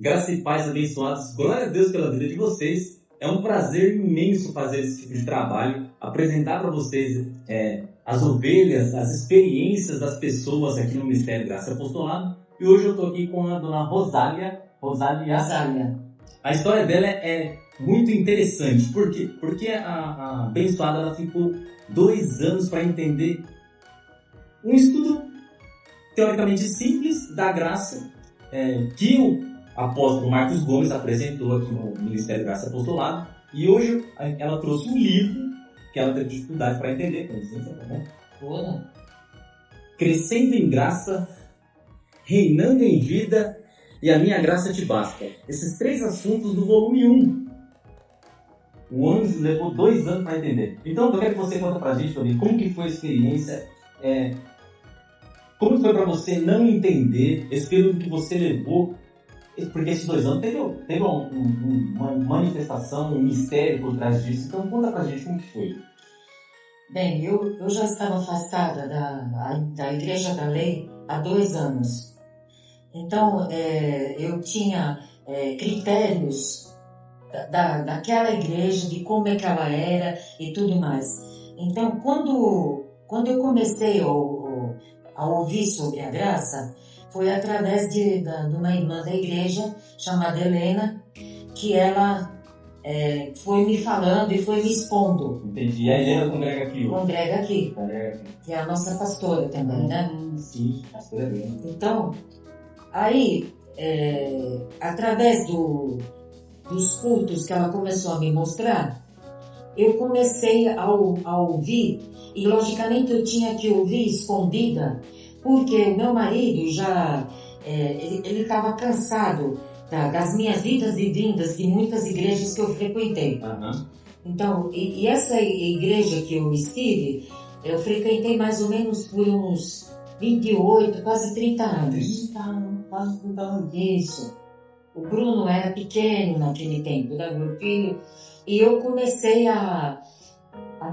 Graça e paz abençoados. Glória a Deus pela vida de vocês. É um prazer imenso fazer esse tipo de trabalho, apresentar para vocês as ovelhas, as experiências das pessoas aqui no Ministério Graça e Apostolado. E hoje eu estou aqui com a dona Rosália. A história dela é muito interessante. Por quê? Porque a abençoada ela ficou 2 anos para entender um estudo teoricamente simples da graça que o apóstolo Marcos Gomes apresentou aqui no Ministério Graça e Apostolado. E hoje ela trouxe um livro que ela teve dificuldade para entender. Com licença, tá bom? Toda. Crescendo em graça, reinando em vida e a minha graça te basta. Esses 3 assuntos do volume 1. O Anjo levou 2 anos para entender. Então eu quero que você conta pra gente, Toninho, como que foi a experiência, como foi para você não entender esse período que você levou, porque esses 2 anos teve uma manifestação, um mistério por trás disso. Então conta pra gente como que foi. Bem, eu já estava afastada da Igreja da Lei há 2 anos. Então, eu tinha critérios daquela igreja, de como é que ela era e tudo mais. Então, quando eu comecei a ouvir sobre a graça, foi através de uma irmã da igreja, chamada Helena, que ela foi me falando e foi me expondo. Entendi. E a Helena congrega aqui? Congrega aqui. Que é a nossa pastora também, né? Sim, pastora Helena. Então, aí, através dos cultos que ela começou a me mostrar, eu comecei a ouvir, e logicamente eu tinha que ouvir escondida, porque o meu marido já, ele estava cansado das minhas idas e vindas de muitas igrejas que eu frequentei. Uhum. Então, e essa igreja que eu estive, eu frequentei mais ou menos por uns 28, quase 30 anos. Quase 30 anos. Isso. O Bruno era pequeno naquele tempo, né, meu filho? E eu comecei a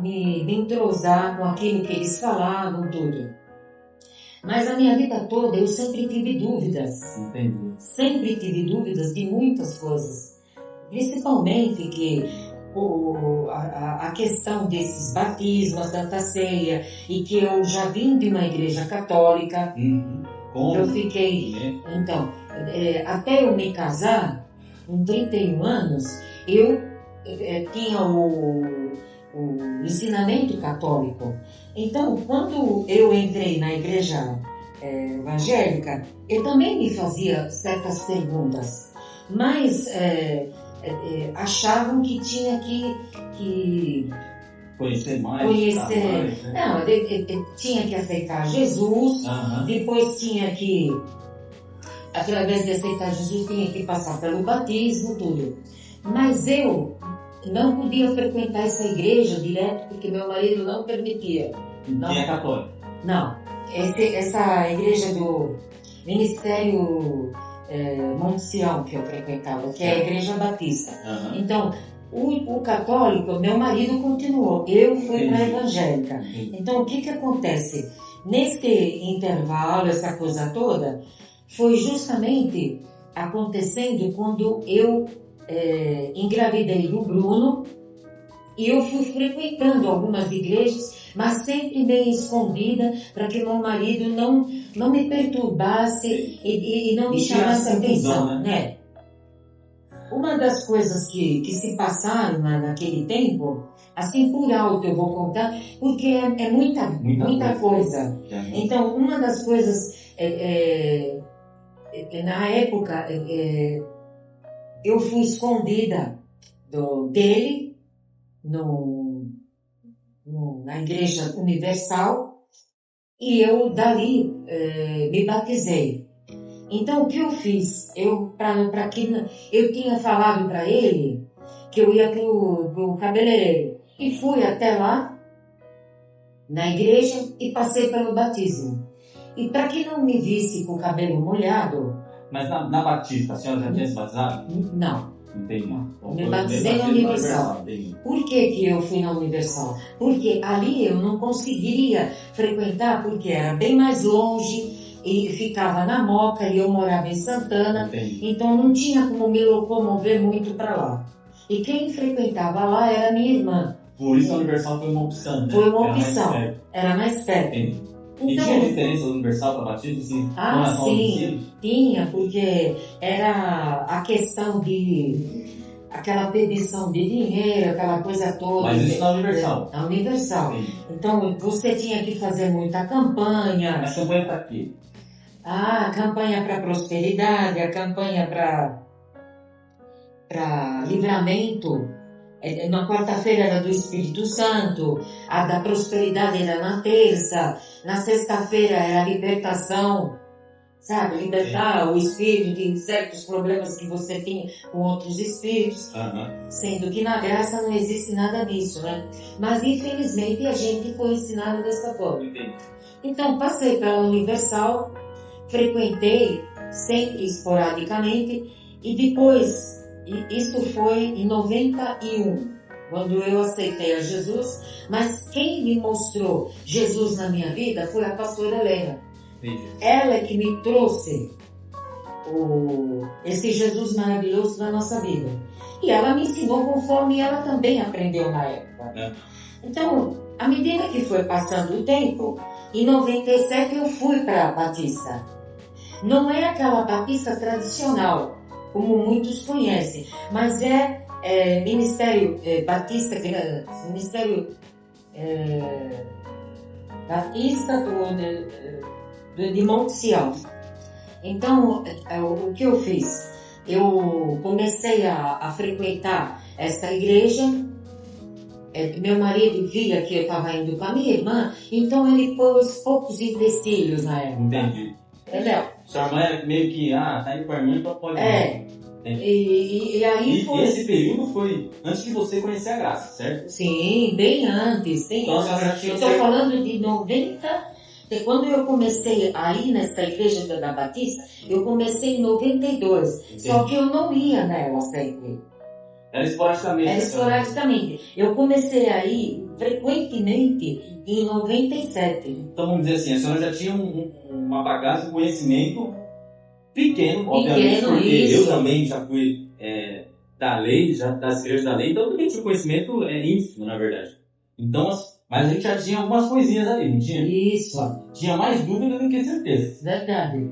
me entrosar com aquilo que eles falavam, tudo. Mas a minha vida toda eu sempre tive dúvidas. Entendi. Sempre tive dúvidas de muitas coisas. Principalmente que a questão desses batismos, Santa Ceia, e que eu já vim de uma igreja católica. Eu fiquei... Então, até eu me casar, com 31 anos, eu tinha o ensinamento católico. Então, quando eu entrei na igreja evangélica, eu também me fazia certas perguntas, mas achavam que tinha que conhecer mais. Conhecer. Não, tinha que aceitar Jesus, depois tinha que, através de aceitar Jesus, tinha que passar pelo batismo, tudo. Mas eu não podia frequentar essa igreja direto, porque meu marido não permitia. Não é católico? Não. Essa igreja do Ministério Monte Sião que eu frequentava, que é a Igreja Batista. Então, o católico, meu marido continuou, eu fui para a evangélica. Então, o que acontece? Nesse intervalo, essa coisa toda, foi justamente acontecendo quando eu engravidei do Bruno, e eu fui frequentando algumas igrejas, mas sempre meio escondida, para que meu marido não me perturbasse e não me chamasse atenção, né? Uma das coisas que se passaram naquele tempo, assim por alto eu vou contar, porque é muita coisa. Então, uma das coisas, na época, eu fui escondida dele na Igreja Universal, e eu dali me batizei. Então, o que eu fiz? Eu tinha falado para ele que eu ia pro cabeleireiro. E fui até lá, na igreja, e passei pelo batismo. E para que não me visse com o cabelo molhado... Mas na Batista, a senhora já tinha se batizado? Não. Entendi. Eu me batizei na Universal. Por que eu fui na Universal? Porque ali eu não conseguiria frequentar, porque era bem mais longe. e ficava na Moca e eu morava em Santana. Entendi. Então não tinha como me locomover muito para lá. E quem frequentava lá era minha irmã. Por isso a Universal foi uma opção, né? Foi uma opção, era mais perto. Entendi. Então, e tinha diferença da Universal para Batista, assim, com relação ao ensino? Tinha, porque era a questão de aquela pedição de dinheiro, aquela coisa toda. Mas isso na Universal? Na Universal. Sim. Então você tinha que fazer muita campanha. Mas campanha para quê? A campanha para prosperidade, a campanha para livramento. Na quarta-feira era do Espírito Santo, a da prosperidade era na terça, na sexta-feira era a libertação, sabe? Libertar o espírito de certos problemas que você tinha com outros espíritos, sendo que na graça não existe nada disso, né? Mas infelizmente a gente foi ensinado dessa forma. Então passei pela Universal, frequentei sempre esporadicamente e depois... Isso foi em 91, quando eu aceitei a Jesus, mas quem me mostrou Jesus na minha vida foi a pastora Helena. Ela é que me trouxe esse Jesus maravilhoso na nossa vida. E ela me ensinou conforme ela também aprendeu na época. Então, à medida que foi passando o tempo, em 97 eu fui para a Batista. Não é aquela Batista tradicional, como muitos conhecem, mas é Ministério Batista, Ministério Batista de Monte Sião. Então, o que eu fiz? Eu comecei a frequentar essa igreja. Meu marido via que eu estava indo com a minha irmã, então ele pôs poucos empecilhos na época. Entendi. Entendeu? Sua irmã é meio que, tá indo com a irmã, então pode ir. E aí foi... esse período foi antes de você conhecer a graça, certo? Sim, bem antes. Então, eu estou falando de 90, quando eu comecei a ir nessa igreja da Batista, eu comecei em 92. Entendi. Só que eu não ia nela sempre. Era esporadicamente. Era esporadicamente. Eu comecei a ir frequentemente em 97. Então vamos dizer assim, a senhora já tinha uma bagagem, um conhecimento pequeno, obviamente, porque eu também já fui da lei, das igrejas da lei, então eu também tinha conhecimento ínfimo, na verdade. Então, mas a gente já tinha algumas coisinhas ali, não tinha? Isso. Tinha mais dúvida do que certeza. Verdade.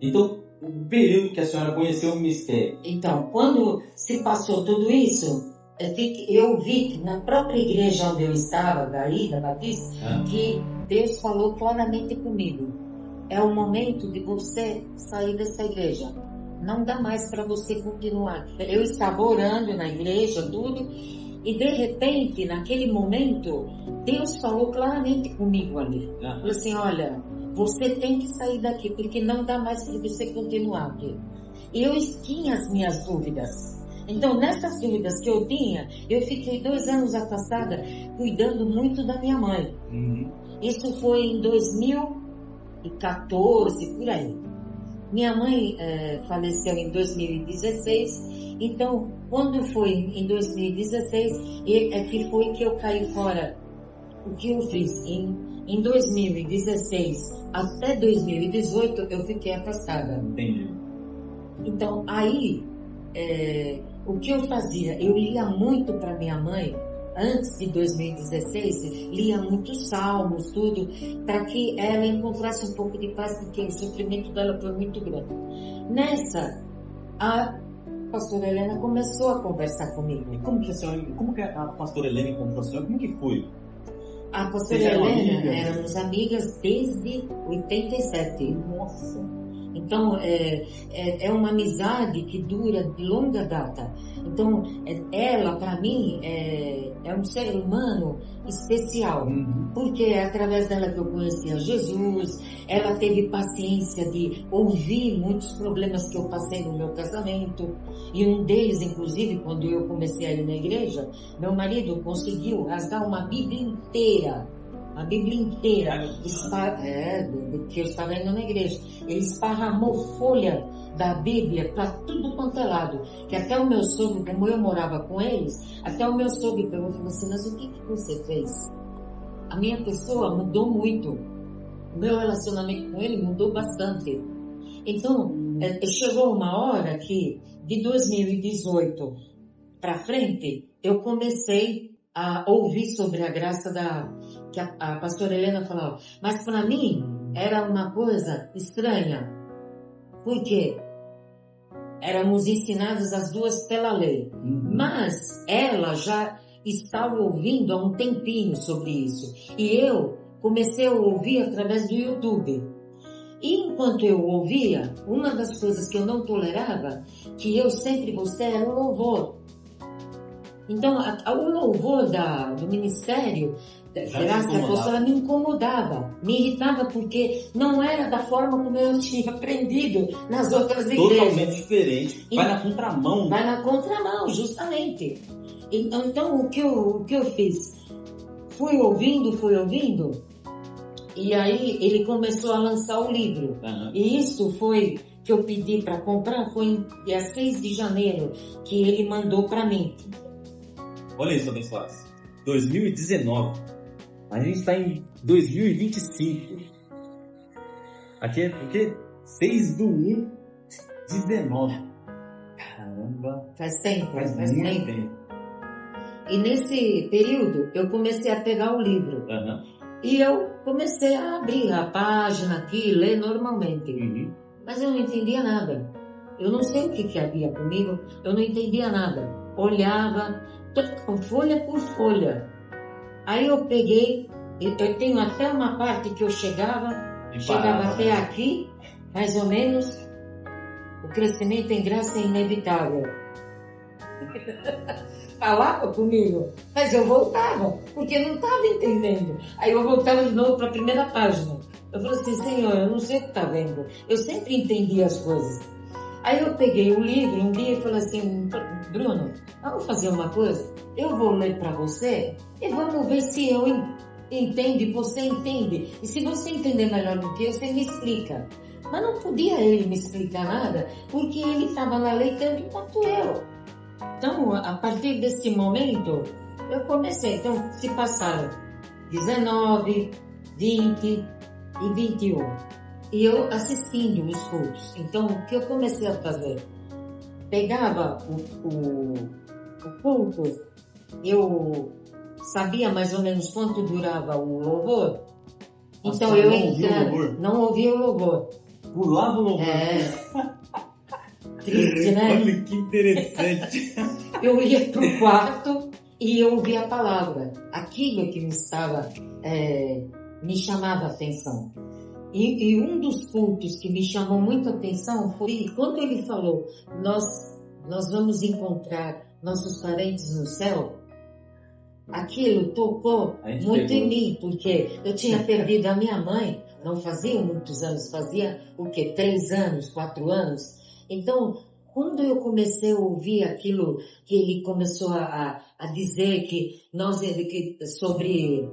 Então, o período que a senhora conheceu o mistério. Então, quando se passou tudo isso, eu vi que na própria igreja onde eu estava, daí, da Batista, que Deus falou claramente comigo. É o momento de você sair dessa igreja. Não dá mais para você continuar. Eu estava orando na igreja, tudo, e de repente, naquele momento, Deus falou claramente comigo ali. Falou assim, olha, você tem que sair daqui, porque não dá mais para você continuar aqui. E eu tinha as minhas dúvidas. Então, nessas dúvidas que eu tinha, eu fiquei 2 anos afastada, cuidando muito da minha mãe. Isso foi em 2014, por aí. Minha mãe faleceu em 2016, então, quando foi em 2016, que foi que eu caí fora. O que eu fiz? Em 2016 até 2018, eu fiquei afastada. Entendi. Então, aí, o que eu fazia? Eu lia muito para minha mãe. Antes de 2016, lia muitos salmos, tudo, para que ela encontrasse um pouco de paz, porque o sofrimento dela foi muito grande. Nessa, a pastora Helena começou a conversar comigo. E como que a pastora Helena encontrou a senhora? Como que foi? A pastora Helena, éramos amigas desde 87. Nossa! Então, é uma amizade que dura de longa data. Então, ela, para mim, é um ser humano especial. Porque é através dela que eu conheci a Jesus. Ela teve paciência de ouvir muitos problemas que eu passei no meu casamento. E um deles, inclusive, quando eu comecei a ir na igreja, meu marido conseguiu rasgar uma Bíblia inteira. A Bíblia inteira, que eu estava indo na igreja, ele esparramou folha da Bíblia para tudo quanto é lado, que até o meu sogro, como eu morava com eles, até o meu sogro perguntou assim, mas o que você fez? A minha pessoa mudou muito, o meu relacionamento com ele mudou bastante. Então, chegou uma hora que, de 2018 para frente, eu comecei a ouvir sobre a graça que a pastora Helena falava. Mas para mim, era uma coisa estranha. Por quê? Éramos ensinados as duas pela lei. Mas ela já estava ouvindo há um tempinho sobre isso. E eu comecei a ouvir através do YouTube. E enquanto eu ouvia, uma das coisas que eu não tolerava, que eu sempre gostei, era o louvor. Então, o louvor do ministério, graça apostólica, me incomodava, me irritava, porque não era da forma como eu tinha aprendido nas outras igrejas. Totalmente diferente. Vai na contramão. Vai na contramão, justamente. Então, o que eu fiz? Fui ouvindo, e aí ele começou a lançar o livro. E isso foi que eu pedi para comprar, foi dia 6 de janeiro, que ele mandou para mim. Olha isso, abençoados. 2019. A gente está em 2025. Aqui é porque 6/1/19. Caramba. Faz tempo. Faz muito tempo. E nesse período, eu comecei a pegar o livro. E eu comecei a abrir a página aqui, ler normalmente. Mas eu não entendia nada. Eu não sei o que havia comigo. Eu não entendia nada. Olhava, folha por folha. Aí eu peguei, eu tenho até uma parte que eu chegava até aqui, mais ou menos. O crescimento em graça é inevitável. Falava comigo, mas eu voltava, porque não estava entendendo. Aí eu voltava de novo para a primeira página. Eu falei assim, Senhor, eu não sei o que está vendo. Eu sempre entendi as coisas. Aí eu peguei o livro um dia e falei assim, Bruno, vamos fazer uma coisa? Eu vou ler para você e vamos ver se eu entendo e você entende. E se você entender melhor do que eu, você me explica. Mas não podia ele me explicar nada, porque ele estava na lei tanto quanto eu. Então, a partir desse momento, eu comecei. Então, se passaram 19, 20 e 21. E eu assistindo os cultos. Então, o que eu comecei a fazer? Pegava o culto, eu sabia mais ou menos quanto durava o louvor. Então, eu não ouvia o louvor. Pulava o louvor. Triste, né? Olha que interessante. Eu ia pro quarto e eu ouvia a palavra. Aquilo que me chamava a atenção. E um dos cultos que me chamou muito a atenção foi quando ele falou, nós vamos encontrar nossos parentes no céu. Aquilo tocou muito em mim, porque eu tinha perdido a minha mãe, não fazia muitos anos, fazia o quê? 3 anos, 4 anos. Então, quando eu comecei a ouvir aquilo que ele começou a dizer que sobre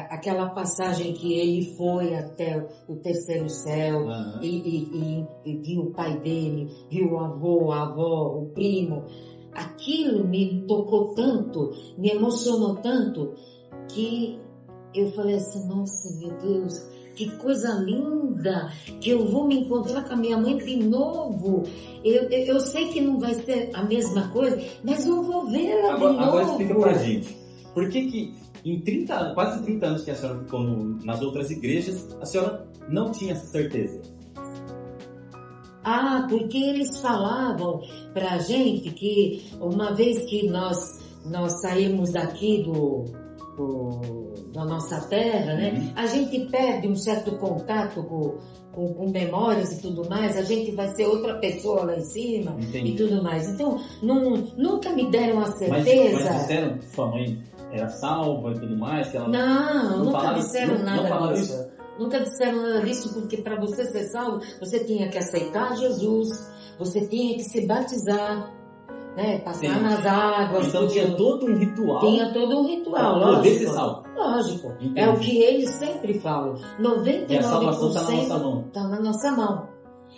aquela passagem que ele foi até o terceiro céu e viu o pai dele, viu o avô, a avó, o primo, aquilo me tocou tanto, me emocionou tanto, que eu falei assim, nossa, meu Deus, que coisa linda, que eu vou me encontrar com a minha mãe de novo. Eu sei que não vai ser a mesma coisa, mas eu vou vê-la de novo. Agora explica pra gente, por que em quase 30 anos que a senhora ficou nas outras igrejas, a senhora não tinha essa certeza? Porque eles falavam pra gente que uma vez que nós saímos daqui da nossa terra, né? A gente perde um certo contato com memórias e tudo mais, a gente vai ser outra pessoa lá em cima. Entendi. E tudo mais. Então, nunca me deram a certeza. Mas disseram que sua mãe era salva e tudo mais? Que ela nunca disseram nada disso. Nunca disseram nada disso, porque para você ser salvo, você tinha que aceitar Jesus, você tinha que se batizar, né? Passar nas águas. Então tinha todo um ritual. Tinha todo um ritual, para poder ser salvo. Lógico. Entendi. É o que eles sempre falam. 99% e a salvação está na nossa mão. Está na nossa mão.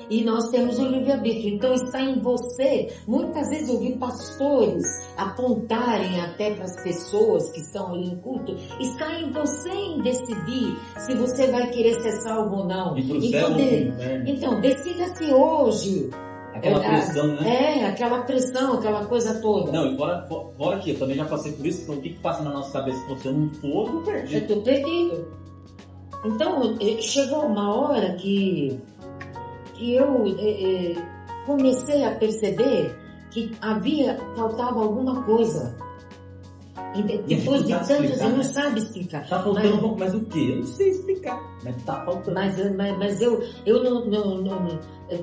E nós temos o livre-arbítrio. Então está em você. Muitas vezes eu vi pastores apontarem até para as pessoas que estão ali em culto. Está em você em decidir se você vai querer ser salvo ou não. Então decida-se hoje. Aquela pressão, né? Aquela pressão, aquela coisa toda. Não, e fora que eu também já passei por isso, então o que passa na nossa cabeça? Se você não for, eu tô perdido. Eu tô perdido. Então, chegou uma hora que eu comecei a perceber que faltava alguma coisa. E depois de tantos, eu não sabe explicar. Tá faltando um pouco mais o quê? Eu não sei explicar, mas tá faltando. Mas eu não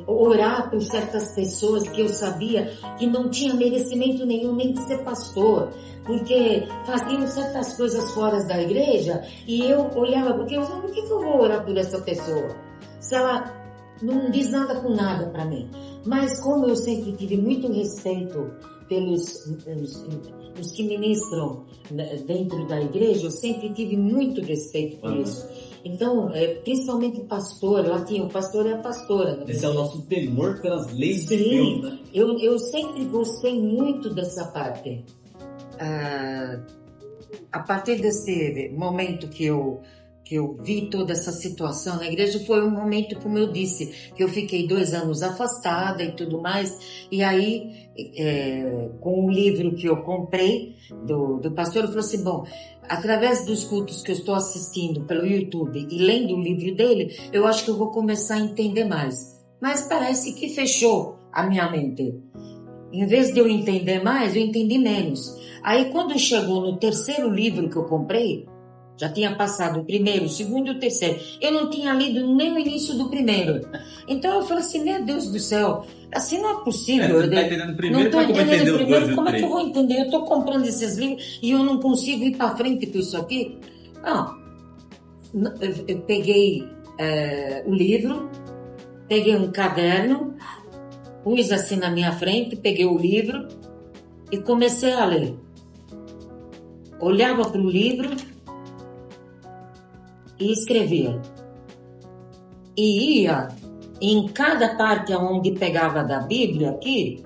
orar por certas pessoas que eu sabia que não tinha merecimento nenhum nem de ser pastor, porque faziam certas coisas fora da igreja e eu olhava, porque eu falava, por que eu vou orar por essa pessoa? Se ela não diz nada com nada para mim. Mas como eu sempre tive muito respeito pelos os que ministram dentro da igreja, eu sempre tive muito respeito por isso. Então, principalmente pastor, lá tinha o pastor e a pastora. Esse é o nosso temor pelas leis de Deus, né? Eu sempre gostei muito dessa parte. A partir desse momento que eu vi toda essa situação na igreja, foi um momento, como eu disse, que eu fiquei 2 anos afastada e tudo mais, e aí, com o livro que eu comprei do pastor, eu falei assim, bom, através dos cultos que eu estou assistindo pelo YouTube e lendo o livro dele, eu acho que eu vou começar a entender mais. Mas parece que fechou a minha mente. Em vez de eu entender mais, eu entendi menos. Aí, quando chegou no 3º livro que eu comprei, já tinha passado o 1º, o 2º e o 3º. Eu não tinha lido nem o início do 1º. Então eu falei assim, meu Deus do céu, assim não é possível. Você está entendendo o primeiro, como entender o 2 e o 3? Como é que eu vou entender? Eu estou comprando esses livros e eu não consigo ir para frente com isso aqui? Não. Eu peguei o livro, peguei um caderno, pus assim na minha frente, peguei o livro e comecei a ler. Olhava para o livro e escrevia. E ia em cada parte onde pegava da Bíblia aqui,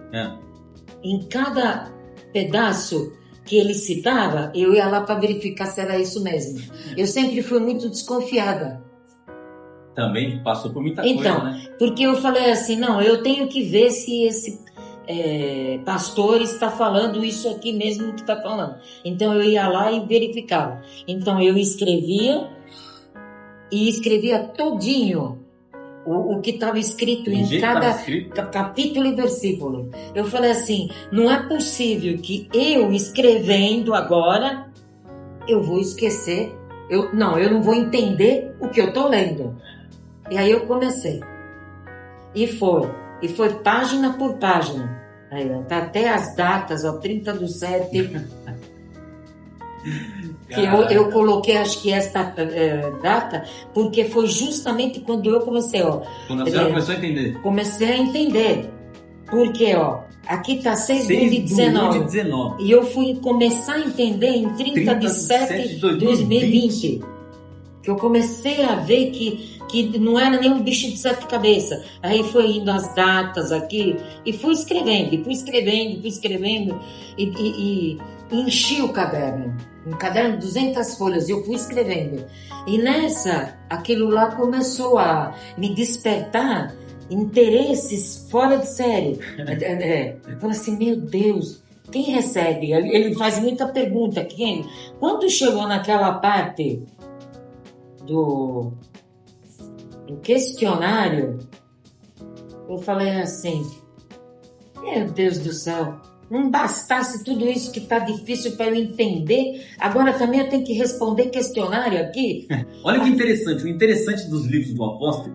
em cada pedaço que ele citava, eu ia lá para verificar se era isso mesmo. Eu sempre fui muito desconfiada. Também passou por muita coisa, né? Porque eu falei assim, não, eu tenho que ver se esse pastor está falando isso aqui mesmo que está falando. Então eu ia lá e verificava. Então eu escrevia todinho o que estava escrito em cada capítulo e versículo. Eu falei assim, não é possível que eu escrevendo agora, eu vou esquecer, eu não vou entender o que eu estou lendo. E aí eu comecei. E foi página por página. Aí, tá até as datas, 30/7... que eu coloquei, acho que esta data, porque foi justamente quando eu comecei, quando a senhora começou a entender. Comecei a entender. Porque, aqui tá 6/19. E eu fui começar a entender em 30/7/2020. Que eu comecei a ver que não era nem um bicho de 7 cabeças. Aí foi indo as datas aqui, e fui escrevendo, e enchi o caderno. Um caderno de 200 folhas, e eu fui escrevendo. E aquilo lá começou a me despertar interesses fora de série. Eu falei assim, meu Deus, quem recebe? Ele faz muita pergunta. Quando chegou naquela parte do questionário, eu falei assim, meu Deus do céu, não bastasse tudo isso que está difícil para eu entender, agora também eu tenho que responder questionário aqui. Olha que interessante, o interessante dos livros do apóstolo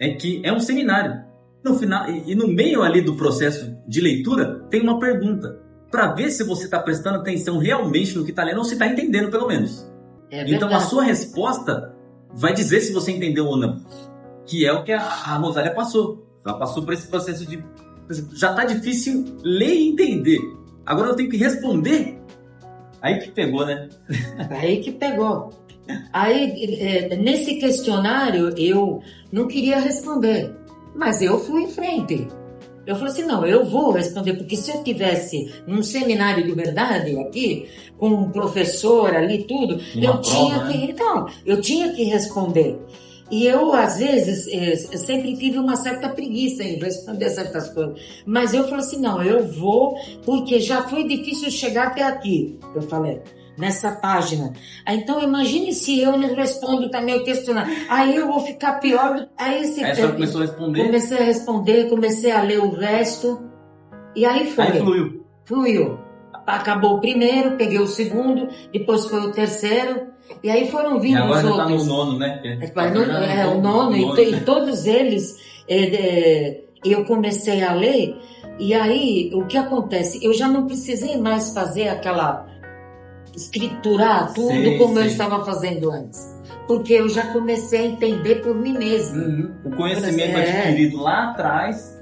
é que é um seminário. No final, e no meio ali do processo de leitura, tem uma pergunta, para ver se você está prestando atenção realmente no que está lendo, ou se está entendendo pelo menos. Então a sua resposta vai dizer se você entendeu ou não. Que é o que a Rosália passou. Ela passou por esse processo de... Já está difícil ler e entender. Agora eu tenho que responder. Aí que pegou, né? Aí que pegou. Aí, nesse questionário, eu não queria responder. Mas eu fui em frente. Eu falei assim, não, eu vou responder, porque se eu tivesse num seminário de verdade aqui, com um professor ali, tudo, eu tinha que responder. E eu, às vezes, eu sempre tive uma certa preguiça em responder certas coisas. Mas eu falei assim, não, eu vou, porque já foi difícil chegar até aqui, eu falei, nessa página. Então, imagine se eu não respondo também o questionário. Aí eu vou ficar pior. Aí você começou a responder? Comecei a responder, comecei a ler o resto. E aí foi. Aí fluiu. Acabou o primeiro, peguei o segundo, depois foi o terceiro. E aí foram vindo os outros. E agora já tá no nono, né? O nono. E todos eles, eu comecei a ler. E aí, o que acontece? Eu já não precisei mais fazer aquela... escriturar tudo eu estava fazendo antes. Porque eu já comecei a entender por mim mesma. O conhecimento adquirido lá atrás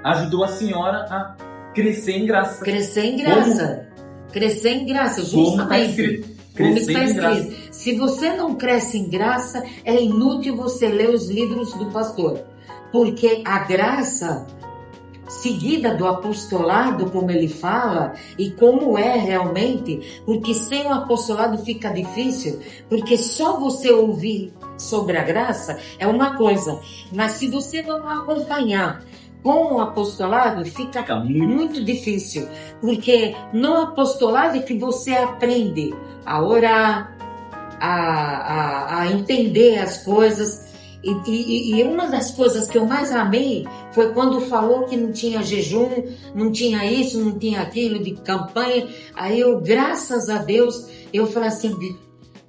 ajudou a senhora a crescer em graça. Crescer em graça, justamente. Como está escrito. Se você não cresce em graça, é inútil você ler os livros do pastor. Porque a graça... seguida do apostolado, como ele fala, e como é realmente, porque sem o apostolado fica difícil, porque só você ouvir sobre a graça é uma coisa, mas se você não acompanhar com o apostolado, fica muito difícil, porque no apostolado é que você aprende a orar, a entender as coisas. E uma das coisas que eu mais amei foi quando falou que não tinha jejum, não tinha isso, não tinha aquilo de campanha. Aí eu, graças a Deus, eu falei assim,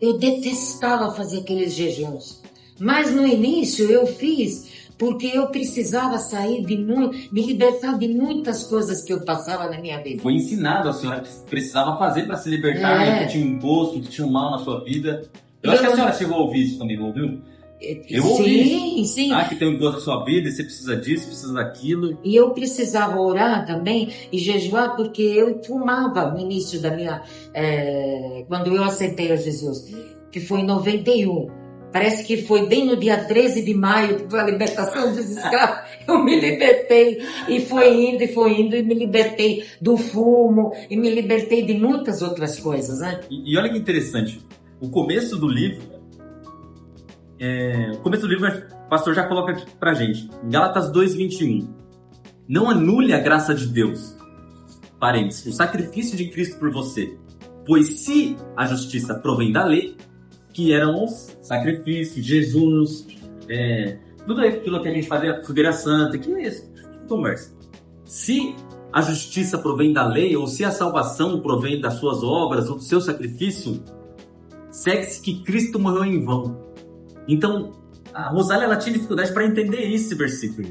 eu detestava fazer aqueles jejuns. Mas no início eu fiz porque eu precisava sair me libertar de muitas coisas que eu passava na minha vida. Foi ensinado a senhora que precisava fazer para se libertar, que tinha um imposto, que tinha um mal na sua vida. Eu acho que a senhora chegou a ouvir isso também, ouviu? Eu ouvi. Sim. Que tem um imposto na sua vida, e você precisa disso, precisa daquilo. E eu precisava orar também e jejuar, porque eu fumava no início da minha... quando eu aceitei a Jesus, que foi em 91. Parece que foi bem no dia 13 de maio, que foi a libertação dos escravos. Eu me libertei e foi indo, e me libertei do fumo, e me libertei de muitas outras coisas, né? E olha que interessante, o começo do livro, o pastor já coloca aqui pra gente, Gálatas 2:21. Não anule a graça de Deus, parênteses, o sacrifício de Cristo por você, pois se a justiça provém da lei, que eram os sacrifícios, Jesus, tudo aquilo que a gente fazia, fogueira santa, que é isso? Conversa. Se a justiça provém da lei, ou se a salvação provém das suas obras ou do seu sacrifício, segue-se que Cristo morreu em vão. Então, a Rosália, ela tinha dificuldade para entender esse versículo.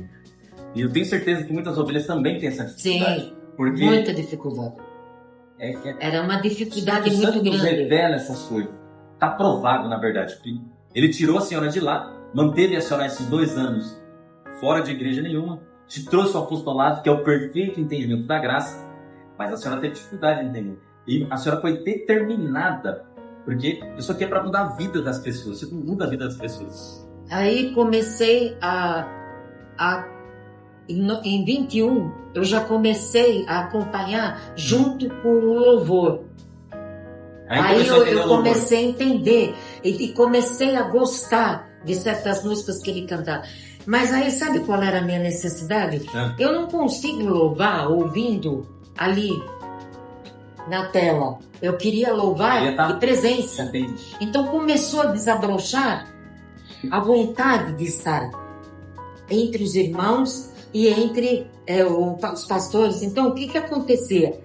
E eu tenho certeza que muitas ovelhas também têm essa dificuldade. Sim, porque muita dificuldade. Era uma dificuldade muito grande. Revela essas coisas. Está provado, na verdade. Ele tirou a senhora de lá, manteve a senhora esses 2 anos fora de igreja nenhuma, te trouxe o apostolado, que é o perfeito entendimento da graça, mas a senhora teve dificuldade de entender. E a senhora foi determinada, porque isso aqui é para mudar a vida das pessoas. Você não muda a vida das pessoas. Aí comecei em 21, eu já comecei a acompanhar junto com o louvor. Aí eu comecei a entender e comecei a gostar de certas músicas que ele cantava. Mas aí sabe qual era a minha necessidade? Eu não consigo louvar ouvindo ali na tela. Eu queria louvar de presença. Entendi. Então começou a desabrochar a vontade de estar entre os irmãos e entre os pastores. Então o que acontecia?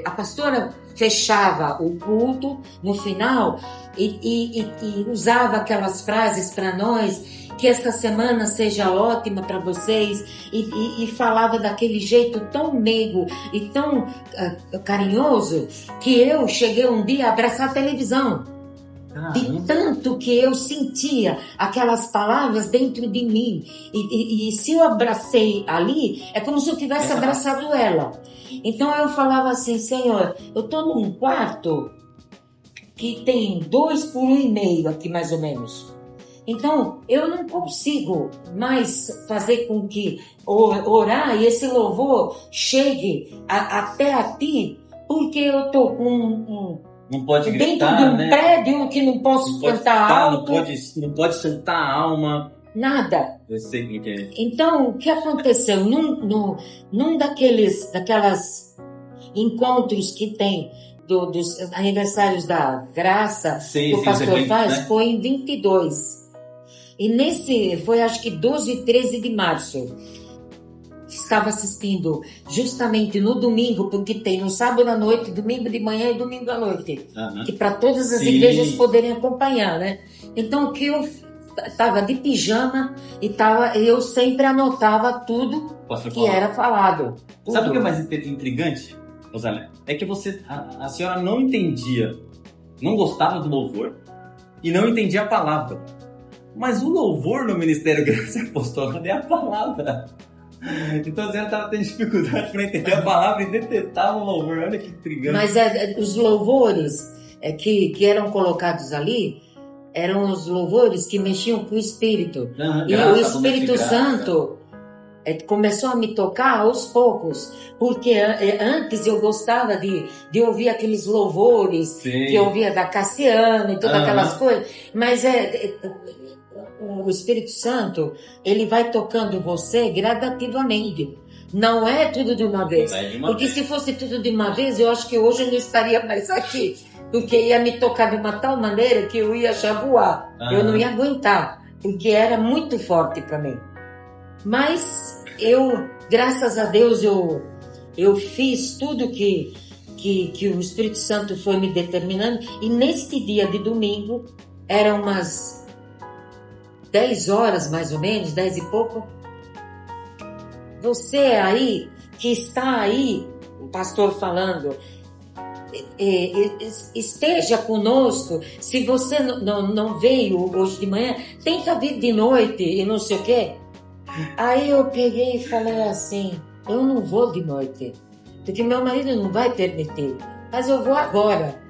A pastora fechava o culto no final e usava aquelas frases para nós, que esta semana seja ótima para vocês, e falava daquele jeito tão meigo e tão carinhoso, que eu cheguei um dia a abraçar a televisão. De tanto que eu sentia aquelas palavras dentro de mim. E se eu abracei ali, é como se eu tivesse abraçado ela. Então eu falava assim, Senhor, eu estou num quarto que tem 2 por 1,5 aqui mais ou menos. Então, eu não consigo mais fazer com que orar e esse louvor chegue até a ti, porque eu estou com não pode gritar, dentro de um prédio que não posso cantar alto. Não pode soltar a alma. Nada. Eu sei o que é. Então, o que aconteceu? Num daqueles encontros que tem dos aniversários da Graça, que o pastor faz, né? Foi em 22. E nesse, foi acho que 12 e 13 de março. Estava assistindo justamente no domingo, porque tem no sábado à noite, domingo de manhã e domingo à noite. Que para todas as igrejas poderem acompanhar, né? Então, o que eu estava de pijama e eu sempre anotava tudo que era falado. Tudo. Sabe o que é mais intrigante, Rosália? É que a senhora não entendia, não gostava do louvor e não entendia a palavra. Mas o louvor no Ministério Graça Apostólica é a palavra. Então a senhora estava tendo dificuldade para entender a palavra e detestava o louvor. Olha que intrigante. Mas os louvores que eram colocados ali eram os louvores que mexiam com o Espírito. E o Espírito Santo começou a me tocar aos poucos, porque antes eu gostava de ouvir aqueles louvores que eu ouvia da Cassiana e todas aquelas coisas, mas o Espírito Santo, ele vai tocando você gradativamente. Não é tudo de uma vez. Porque se fosse tudo de uma vez, eu acho que hoje eu não estaria mais aqui. Porque ia me tocar de uma tal maneira que eu ia chabuar. Eu não ia aguentar, porque era muito forte para mim. Mas graças a Deus, eu fiz tudo que o Espírito Santo foi me determinando. E neste dia de domingo, eram umas 10 horas mais ou menos, 10 e pouco. Você aí, que está aí, o pastor falando, esteja conosco. Se você não veio hoje de manhã, tenta vir de noite e não sei o quê. Aí eu peguei e falei assim, eu não vou de noite, porque meu marido não vai permitir, mas eu vou agora.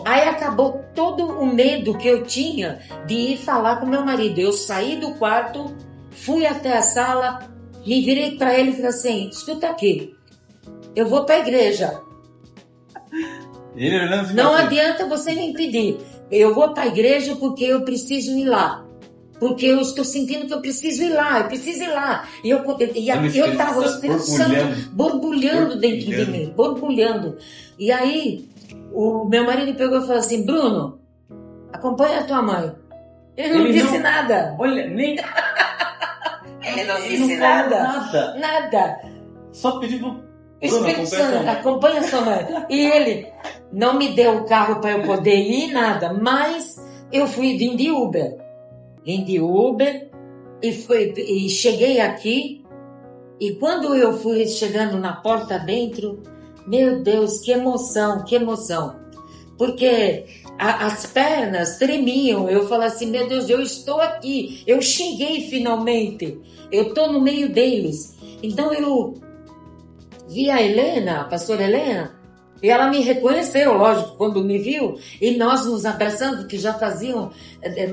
Aí acabou todo o medo que eu tinha de ir falar com meu marido. Eu saí do quarto, fui até a sala, me virei para ele e falei assim, escuta aqui, eu vou para a igreja. Não adianta você me impedir. Eu vou para a igreja porque eu preciso ir lá. Porque eu estou sentindo que eu preciso ir lá, E eu estava, o Espírito Santo borbulhando dentro de mim, borbulhando. E aí, o meu marido pegou e falou assim, Bruno, acompanha a tua mãe. Ele não disse nada. Olha, nem... Ele não disse nada. Nada. Só pediu... Espírito Santo, acompanha a sua mãe. E ele não me deu o carro para eu poder ir, nada. Mas eu vim de Uber. E cheguei aqui. E quando eu fui chegando na porta dentro, meu Deus, que emoção. Porque as pernas tremiam. Eu falei assim, meu Deus, eu estou aqui. Eu cheguei finalmente. Eu estou no meio deles. Então eu vi a Helena, a pastora Helena, e ela me reconheceu, lógico, quando me viu, e nós nos abraçando, que já faziam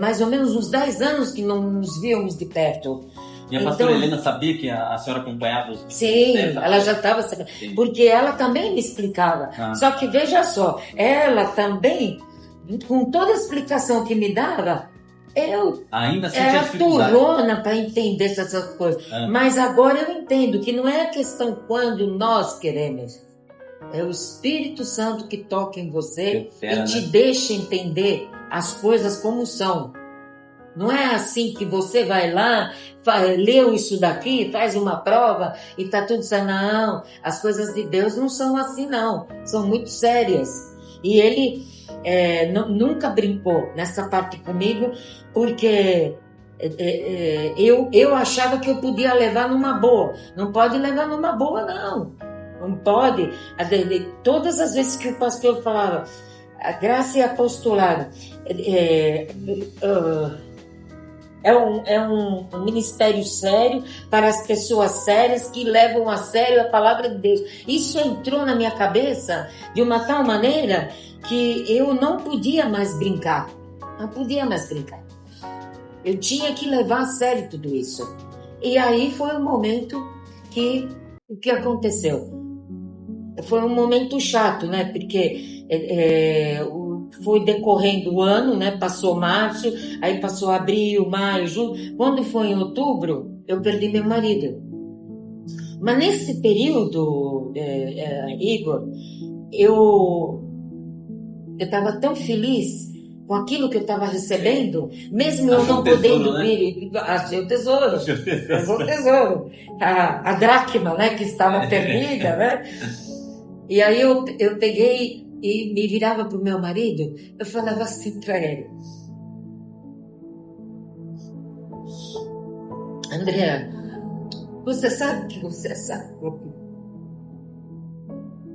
mais ou menos uns 10 anos que não nos víamos de perto. E a pastora Helena sabia que a senhora acompanhava os... Sim, ela já estava sabendo, porque ela também me explicava. Só que veja só, ela também, com toda a explicação que me dava, eu ainda era turrona para entender essas coisas. Mas agora eu entendo que não é a questão quando nós queremos. É o Espírito Santo que toca em você e te deixa entender as coisas como são. Não é assim que você vai lá, leu isso daqui, faz uma prova e está tudo certo. Não, as coisas de Deus não são assim não. São muito sérias. E ele nunca brincou nessa parte comigo, porque eu achava que eu podia levar numa boa. Não pode levar numa boa, não. Não pode. Todas as vezes que o pastor falava, a graça e apostolado, é um ministério sério para as pessoas sérias que levam a sério a palavra de Deus. Isso entrou na minha cabeça de uma tal maneira que eu não podia mais brincar. Não podia mais brincar. Eu tinha que levar a sério tudo isso. E aí foi um momento que o que aconteceu? Foi um momento chato, né? Porque foi decorrendo o ano, né? Passou março, aí passou abril, maio, junho. Quando foi em outubro, eu perdi meu marido. Mas nesse período, Igor, eu estava tão feliz com aquilo que eu estava recebendo, mesmo eu não podendo vir, achei o tesouro, a dracma, né, que estava perdida, né? E aí eu peguei e me virava para o meu marido, eu falava assim para ele: André, você sabe que você sabe o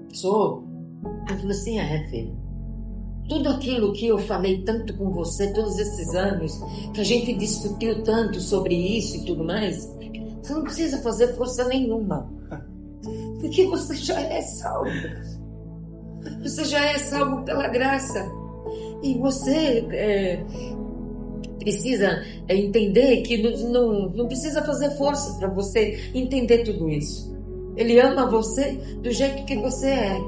que sou? Eu falei assim: filho. Tudo aquilo que eu falei tanto com você, todos esses anos, que a gente discutiu tanto sobre isso e tudo mais, você não precisa fazer força nenhuma. Porque você já é salvo. Você já é salvo pela graça. E você precisa entender que não precisa fazer força para você entender tudo isso. Ele ama você do jeito que você é.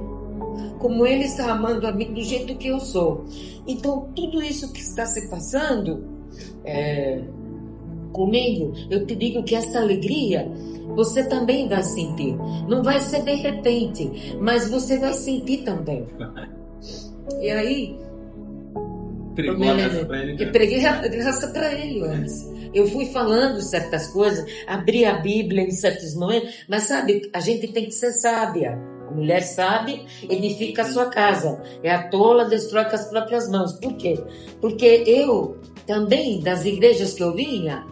Como Ele está amando a mim do jeito que eu sou. Então, tudo isso que está se passando comigo, eu te digo que essa alegria você também vai sentir. Não vai ser de repente, mas você vai sentir também. E aí, eu preguei a graça para ele antes. Eu fui falando certas coisas, abri a Bíblia em certos momentos, mas sabe, a gente tem que ser sábia. A mulher sábia edifica a sua casa. É a tola, destrói com as próprias mãos. Por quê? Porque eu também, das igrejas que eu vinha,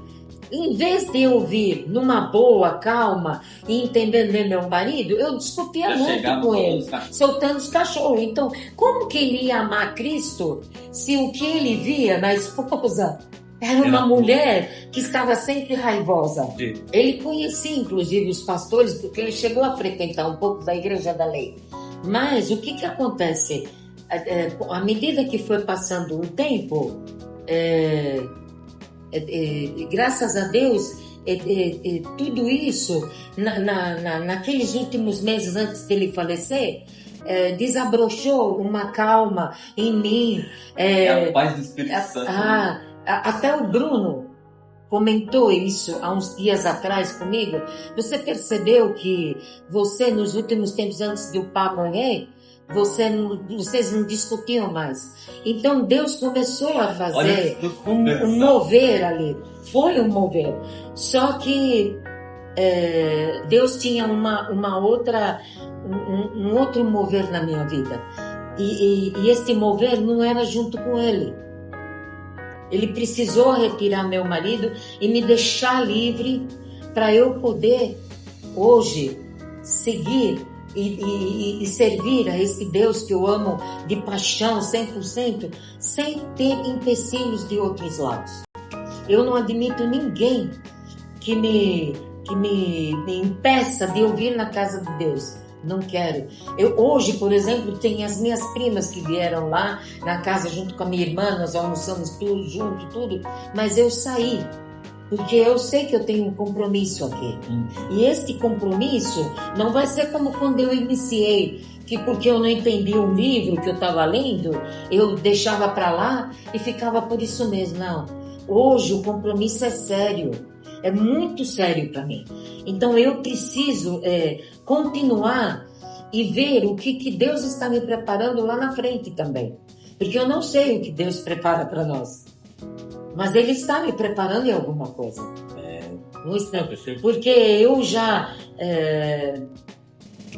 em vez de eu vir numa boa, calma e entendendo meu marido, eu discutia muito com ele, soltando os cachorros. Então, como que ele ia amar Cristo se o que ele via na esposa era uma mulher que estava sempre raivosa? Ele conhecia, inclusive, os pastores, porque ele chegou a frequentar um pouco da Igreja da Lei. Mas o que acontece? À medida que foi passando um tempo, graças a Deus, tudo isso, naqueles últimos meses antes dele falecer, desabrochou uma calma em mim. A paz do Espírito Santo. Até o Bruno comentou isso há uns dias atrás comigo. Você percebeu que você, nos últimos tempos antes do Papa morrer, vocês não discutiam mais. Então Deus começou a fazer um mover ali. Foi um mover. Só que Deus tinha um outro mover na minha vida. E este mover não era junto com ele. Ele precisou retirar meu marido e me deixar livre para eu poder hoje seguir e servir a esse Deus que eu amo de paixão 100%, sem ter empecilhos de outros lados. Eu não admito ninguém que me impeça de eu vir na casa de Deus. Não quero. Eu hoje, por exemplo, tenho as minhas primas que vieram lá na casa junto com a minha irmã, nós almoçamos tudo junto, tudo, mas eu saí. Porque eu sei que eu tenho um compromisso aqui. E este compromisso não vai ser como quando eu iniciei, que porque eu não entendi um livro que eu estava lendo, eu deixava para lá e ficava por isso mesmo. Não. Hoje o compromisso é sério. É muito sério para mim. Então eu preciso continuar e ver o que Deus está me preparando lá na frente também. Porque eu não sei o que Deus prepara para nós. Mas Ele está me preparando em alguma coisa. Porque eu já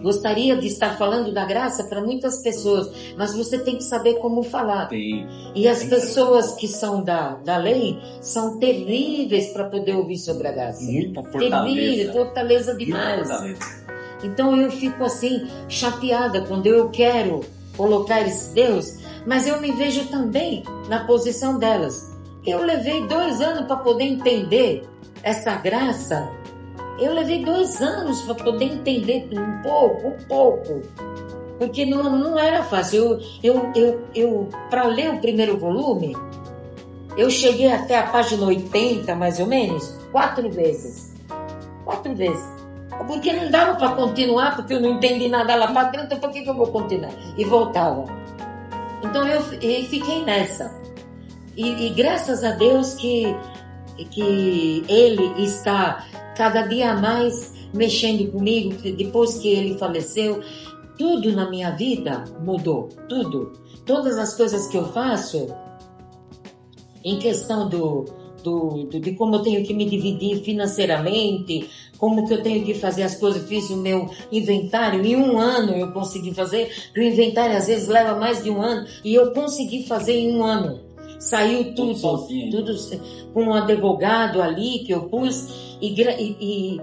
gostaria de estar falando da graça para muitas pessoas, mas você tem que saber como falar. Sim. E as pessoas que são da lei são terríveis para poder ouvir sobre a graça. Muita fortaleza. Terrível, fortaleza demais. Então eu fico assim, chateada quando eu quero colocar esse Deus, mas eu me vejo também na posição delas. Eu levei 2 anos para poder entender essa graça. Eu levei 2 anos para poder entender um pouco. Porque não era fácil. Eu para ler o primeiro volume, Eu cheguei até a página 80, mais ou menos, 4 vezes. 4 vezes. Porque não dava para continuar, porque eu não entendi nada lá para dentro, então por que eu vou continuar? E voltava. Então eu fiquei nessa. E graças a Deus que Ele está cada dia mais mexendo comigo, depois que Ele faleceu, tudo na minha vida mudou, tudo. Todas as coisas que eu faço, em questão de como eu tenho que me dividir financeiramente, como que eu tenho que fazer as coisas, fiz o meu inventário, em 1 ano eu consegui fazer, porque o inventário às vezes leva mais de 1 ano, e eu consegui fazer em 1 ano. Saiu tudo com um advogado ali que eu pus, e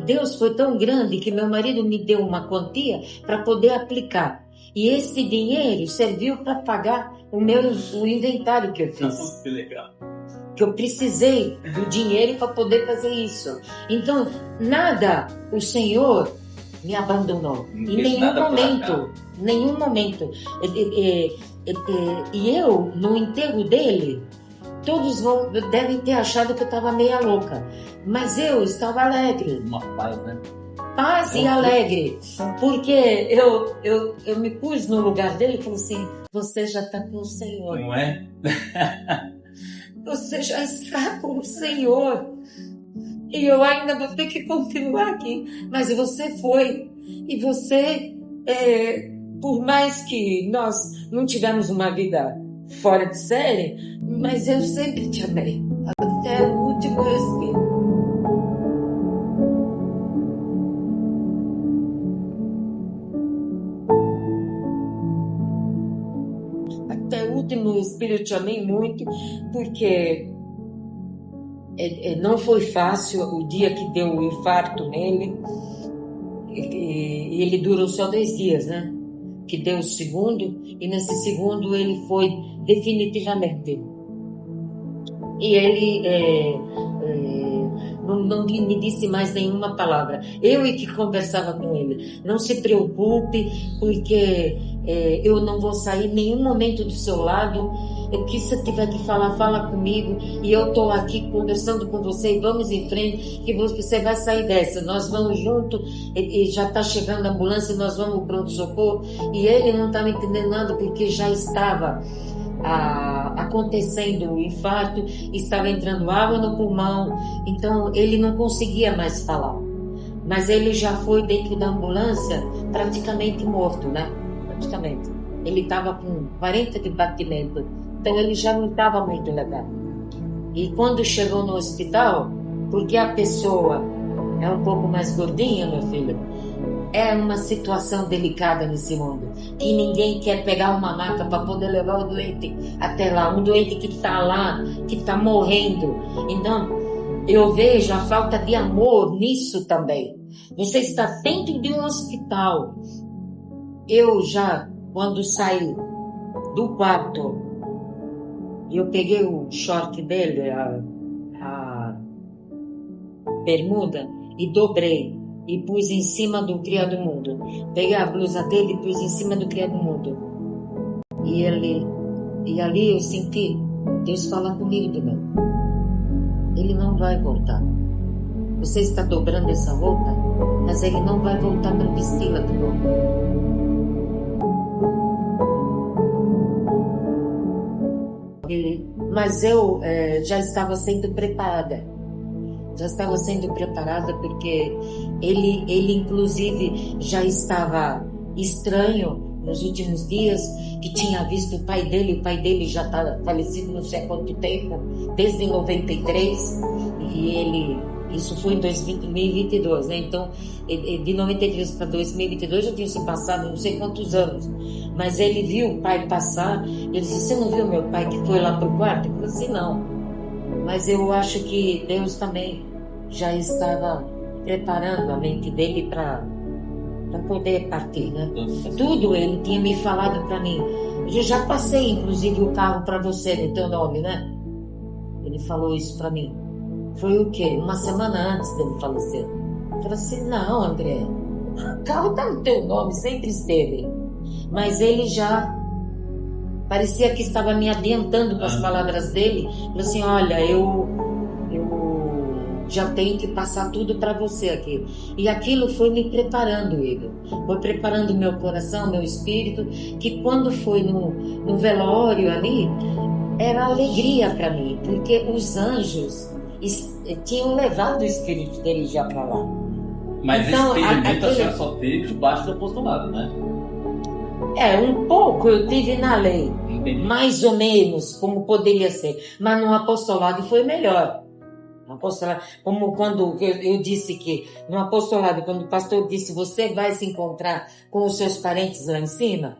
Deus foi tão grande que meu marido me deu uma quantia para poder aplicar. E esse dinheiro serviu para pagar o inventário que eu fiz. Que legal. Que eu precisei do dinheiro para poder fazer isso. Então, o Senhor me abandonou. Em nenhum momento. E eu, no enterro dele, todos devem ter achado que eu estava meia louca. Mas eu estava alegre. Uma paz, né? Paz e alegre. Porque eu me pus no lugar dele e falei assim, você já está com o Senhor. Não é? Você já está com o Senhor. E eu ainda vou ter que continuar aqui. Mas você foi. E você, por mais que nós não tivemos uma vida fora de série, mas eu sempre te amei. Até o último respiro. Até o último respiro eu te amei muito, porque não foi fácil o dia que deu o infarto nele. E ele durou só 2 dias, né? Que deu o segundo, e nesse segundo ele foi definitivamente. E ele não me disse mais nenhuma palavra. Eu que conversava com ele. Não se preocupe, porque eu não vou sair em nenhum momento do seu lado. O que você tiver que falar, fala comigo. E eu estou aqui conversando com você e vamos em frente, que você vai sair dessa. Nós vamos junto, e já está chegando a ambulância, nós vamos para o pronto-socorro. E ele não está me entendendo nada, porque já estava acontecendo o infarto, estava entrando água no pulmão, então ele não conseguia mais falar. Mas ele já foi dentro da ambulância praticamente morto, né? Praticamente. Ele estava com 40 de batimento, então ele já não estava muito legal. E quando chegou no hospital, porque a pessoa é um pouco mais gordinha, meu filho, é uma situação delicada nesse mundo, que ninguém quer pegar uma maca para poder levar o doente até lá, um doente que está lá, que está morrendo. Então, eu vejo a falta de amor nisso também. Você está dentro de um hospital. Eu já, quando saí do quarto, eu peguei o short dele, a bermuda, e dobrei. E pus em cima do criado mundo. Peguei a blusa dele e pus em cima do criado mundo. E ali eu senti Deus falar comigo de novo. Ele não vai voltar. Você está dobrando essa roupa, mas ele não vai voltar para vesti-la de novo. Mas eu já estava sendo preparada. Já estava sendo preparada, porque ele inclusive já estava estranho nos últimos dias, que tinha visto o pai dele já está falecido não sei há quanto tempo, desde 93, e isso foi em 2022, né? Então, de 93 para 2022 já tinham se passado não sei quantos anos, mas ele viu o pai passar, ele disse, você não viu meu pai que foi lá pro quarto? Eu falei assim, não. Mas eu acho que Deus também já estava preparando a mente dele para poder partir, né? Tudo ele tinha me falado para mim. Eu já passei, inclusive, o carro para você no teu nome, né? Ele falou isso para mim. Foi o quê? 1 semana antes dele falecer. Eu falei assim, não, André, o carro tá no teu nome, sempre esteve. Mas ele já parecia que estava me adiantando com as palavras dele. Falou assim, olha, eu já tenho que passar tudo para você aqui. E aquilo foi me preparando, Igor. Foi preparando meu coração, meu espírito, que quando foi no velório ali, era alegria para mim, porque os anjos tinham levado o espírito dele já para lá. Mas então, esse experimento a senhora só teve debaixo do apostolado, né? Um pouco eu tive na lei. Entendi. Mais ou menos, como poderia ser. Mas no apostolado foi melhor. No apostolado, como quando eu disse que no apostolado, quando o pastor disse, você vai se encontrar com os seus parentes lá em cima.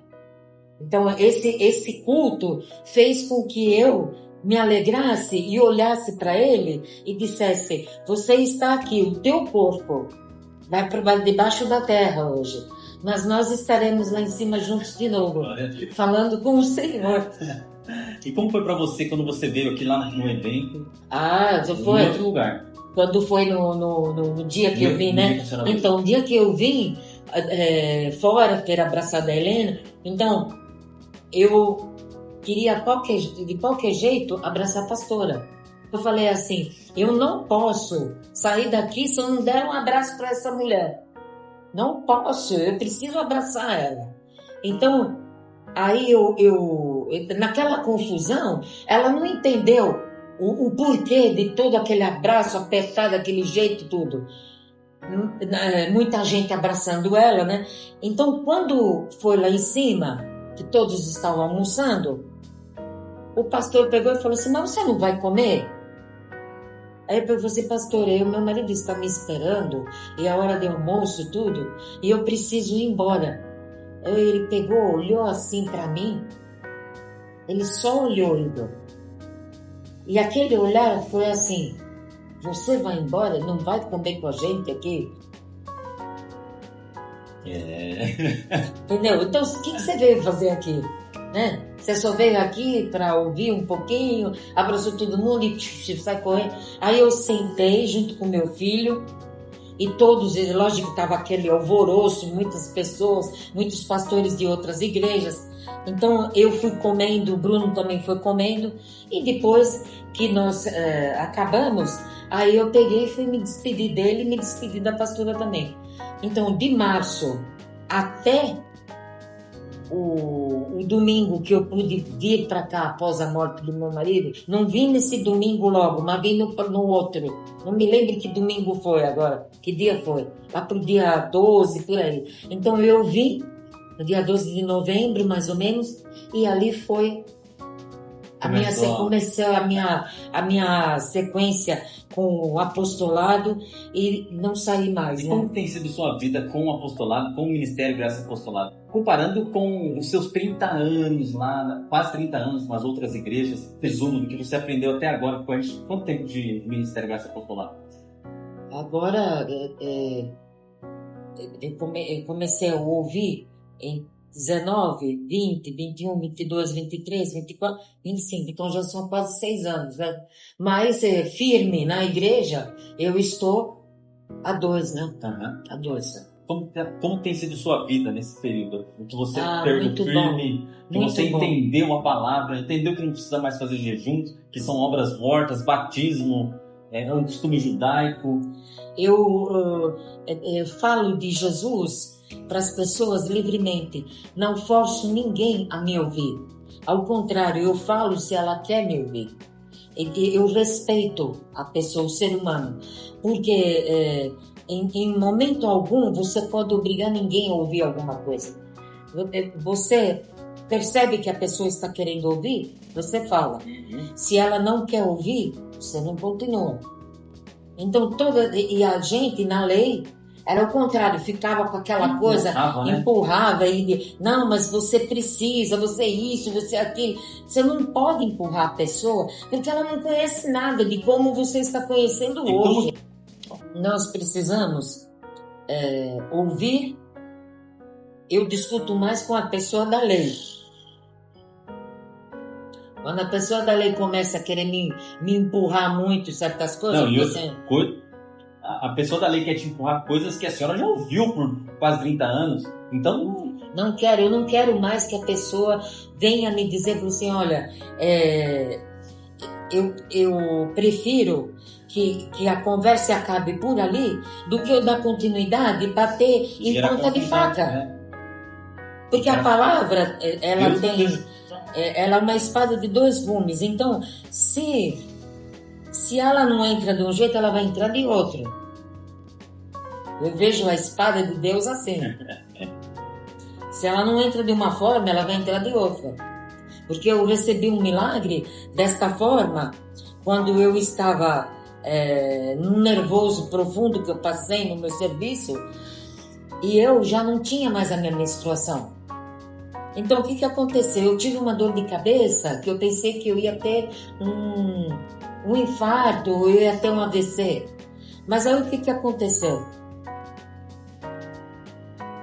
Então, esse culto fez com que eu me alegrasse e olhasse para ele e dissesse, você está aqui, o teu corpo vai para debaixo da terra hoje, mas nós estaremos lá em cima juntos de novo, falando com o Senhor. E como foi para você quando você veio aqui lá no evento? Já foi. Em outro lugar. Quando foi no dia que eu vim, né? Então, o dia que eu vim fora, ter abraçado a Helena, então eu queria de qualquer jeito abraçar a pastora. Eu falei assim, eu não posso sair daqui se eu não der um abraço para essa mulher. Não posso, eu preciso abraçar ela. Então, aí eu naquela confusão, ela não entendeu o porquê de todo aquele abraço apertado, daquele jeito tudo. Muita gente abraçando ela, né? Então, quando foi lá em cima, que todos estavam almoçando, o pastor pegou e falou assim, mas você não vai comer? Aí eu falei assim, pastor, meu marido está me esperando, e é a hora de almoço e tudo, e eu preciso ir embora. Ele pegou, olhou assim para mim, ele só olhou, Igor. E aquele olhar foi assim, você vai embora, não vai comer com a gente aqui? Entendeu? Então, o que você veio fazer aqui? Né? Você só veio aqui para ouvir um pouquinho, abraçou todo mundo e sai correndo. Aí eu sentei junto com meu filho e todos, lógico que estava aquele alvoroço, muitas pessoas, muitos pastores de outras igrejas. Então eu fui comendo, o Bruno também foi comendo e depois que nós acabamos, aí eu peguei e fui me despedir dele e me despedi da pastora também. Então de março até o domingo que eu pude vir para cá após a morte do meu marido, não vim nesse domingo logo, mas vim no outro. Não me lembro que domingo foi agora, que dia foi. Lá pro dia 12, por aí. Então eu vim no dia 12 de novembro, mais ou menos, e ali foi comecei a minha sequência com o apostolado e não saí mais. E como tem sido sua vida com o apostolado, com o Ministério Graça Apostolado? Comparando com os seus 30 anos lá, quase 30 anos com as outras igrejas, resumo do que você aprendeu até agora, quanto tempo de Ministério Graça Apostolado? Agora, eu comecei a ouvir em 19, 20, 21, 22, 23, 24, 25, então já são quase 6 anos, né? Mas firme na igreja, eu estou há 2, né? Uhum. Há 2. Como tem sido sua vida nesse período? Que você muito firme, que muito você entendeu a palavra, entendeu que não precisa mais fazer jejum, que são obras mortas, batismo, é um costume judaico. Eu falo de Jesus para as pessoas livremente. Não forço ninguém a me ouvir. Ao contrário, eu falo se ela quer me ouvir. Eu respeito a pessoa, o ser humano, porque em momento algum você pode obrigar ninguém a ouvir alguma coisa. Você percebe que a pessoa está querendo ouvir, você fala. Se ela não quer ouvir, você não continua. Então, e a gente, na lei, era o contrário, ficava com aquela coisa, empurrava, e não, mas você precisa, você isso, você aquilo. Você não pode empurrar a pessoa, porque ela não conhece nada de como você está conhecendo hoje. Nós precisamos ouvir. Eu discuto mais com a pessoa da lei. Quando a pessoa da lei começa a querer me empurrar muito certas coisas... A pessoa da lei quer te empurrar coisas que a senhora já ouviu por quase 30 anos. Então, eu não quero mais que a pessoa venha me dizer assim, olha, eu prefiro que a conversa acabe por ali do que eu dar continuidade e bater em ponta de faca. Né? Porque a palavra, ela é uma espada de 2 gumes. Então, se ela não entra de um jeito, ela vai entrar de outro. Eu vejo a espada de Deus assim. Se ela não entra de uma forma, ela vai entrar de outra. Porque eu recebi um milagre desta forma quando eu estava num nervoso profundo que eu passei no meu serviço e eu já não tinha mais a minha menstruação. Então, o que aconteceu? Eu tive uma dor de cabeça que eu pensei que eu ia ter um infarto, eu ia ter um AVC. Mas aí o que aconteceu?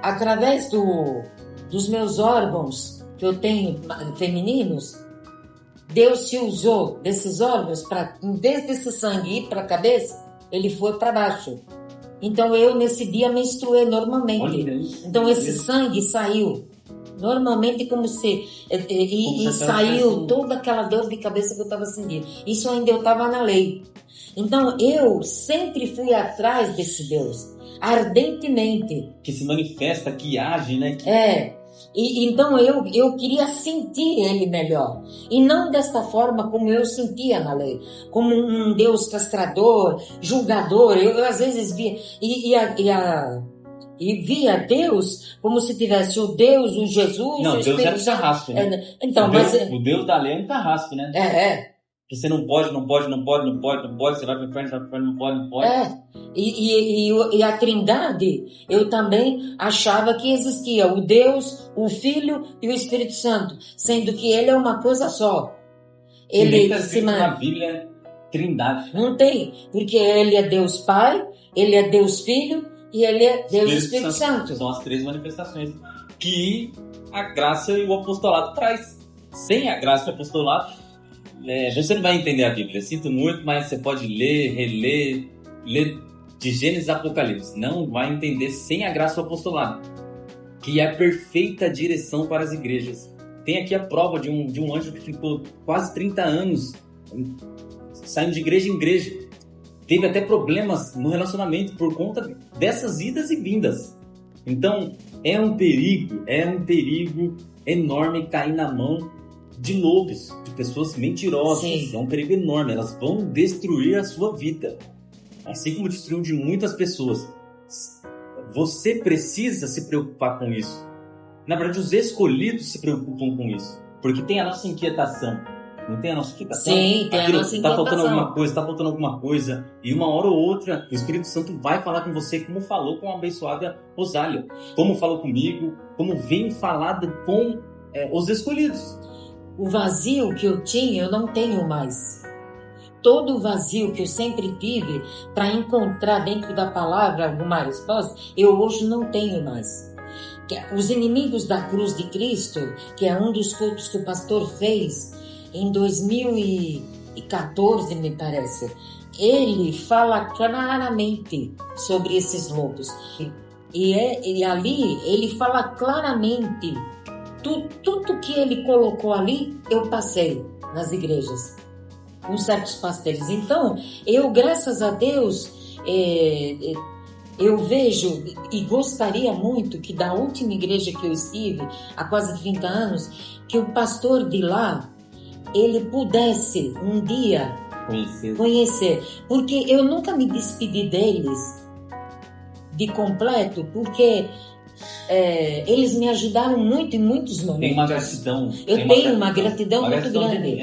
Através dos meus órgãos que eu tenho femininos, Deus se usou desses órgãos para, em vez desse sangue ir para a cabeça, ele foi para baixo. Então eu nesse dia menstruei normalmente. Então esse sangue saiu normalmente como se e saiu toda aquela dor de cabeça que eu estava sentindo. Isso ainda eu estava na lei. Então eu sempre fui atrás desse Deus ardentemente. Que se manifesta, que age, né? Então eu queria sentir ele melhor. E não desta forma como eu sentia na lei. Como um Deus castrador, julgador. Eu às vezes via... E via Deus como se tivesse o Deus, o Jesus... Não, o Deus era um carrasco, né? Então, o Deus da lei é um carrasco, né? Que você não pode, você vai para o inferno, não pode. E a Trindade, eu também achava que existia o Deus, o Filho e o Espírito Santo, sendo que ele é uma coisa só. Ele na Bíblia, Trindade. Não tem, porque ele é Deus Pai, ele é Deus Filho e ele é Deus Espírito Santo. São as 3 manifestações que a graça e o apostolado traz. Sem a graça e o apostolado, você não vai entender a Bíblia. Sinto muito, mas você pode ler, reler, ler de Gênesis a Apocalipse. Não vai entender sem a graça do apostolado, que é a perfeita direção para as igrejas. Tem aqui a prova de um anjo que ficou quase 30 anos saindo de igreja em igreja. Teve até problemas no relacionamento por conta dessas idas e vindas. Então, é um perigo enorme cair na mão de lobos, de pessoas mentirosas. Sim. É um perigo enorme, elas vão destruir a sua vida, assim como destruiu de muitas pessoas. Você precisa se preocupar com isso. Na verdade, os escolhidos se preocupam com isso, porque tem a nossa inquietação. Não tem a nossa inquietação? Sim, tem a nossa inquietação. Tá faltando alguma coisa, e uma hora ou outra o Espírito Santo vai falar com você, como falou com a abençoada Rosália, como falou comigo, como vem falado com os escolhidos. O vazio que eu tinha, eu não tenho mais. Todo o vazio que eu sempre tive para encontrar dentro da palavra alguma resposta, eu hoje não tenho mais. Os inimigos da cruz de Cristo, que é um dos cultos que o pastor fez em 2014, me parece, ele fala claramente sobre esses lobos. E ali ele fala claramente. Tudo que ele colocou ali, eu passei nas igrejas, com certos pastores. Então, eu, graças a Deus, eu vejo e gostaria muito que da última igreja que eu estive, há quase 30 anos, que o pastor de lá, ele pudesse um dia conhecer. Porque eu nunca me despedi deles de completo, porque... eles me ajudaram muito em muitos momentos. Tem uma gratidão. Eu tenho uma gratidão muito grande.